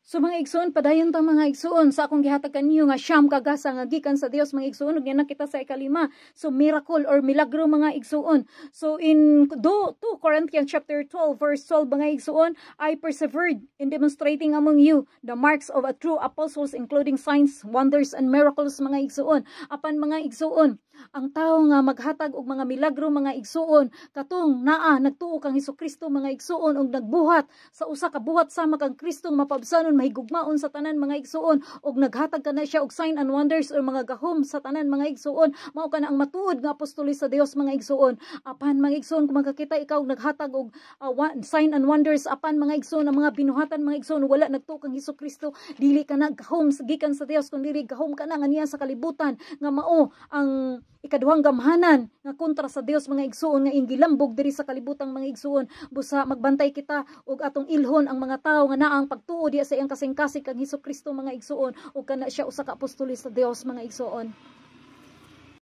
So mga igsoon, padayon ta mga igsoon sa akong gihatag kaniyo nga siyam kagasa nga gikan sa Dios mga igsoon, ug yan kita sa ikalima. So miracle or milagro mga igsoon. So in 2 Corinthians chapter 12 verse 12 mga igsoon, I persevered in demonstrating among you the marks of a true apostles, including signs, wonders and miracles mga igsoon. Apan mga igsoon, ang tao nga maghatag og mga milagro mga igsoon katong naa nagtuo kang Hesukristo mga igsoon og nagbuhat sa usa ka buhat sama kang Kristong mapabsanon mahigugmaon sa tanan mga igsoon og naghatag kana siya og sign and wonders or mga gahom sa tanan mga igsoon, mao kana ang matuod nga apostoles sa Dios mga igsoon. Apan mga igsoon, kung makakita ikaw naghatag og sign and wonders apan mga igsoon ang mga binuhatan mga igsoon wala nagtuo kang Hesukristo, dili ka na gahom gikan sa Dios kun dili gahom ka na nga niya sa kalibutan nga mao ang ikaduhang gamhanan nga kontra sa Dios mga igsoon nga ingilambog diri sa kalibutang mga igsoon. Busa magbantay kita og atong ilhon ang mga tawo nga naang pagtuo diya sa iyang kasing-kasing kang Hesukristo mga igsoon ug kana siya usa ka apostoles sa Dios mga igsoon.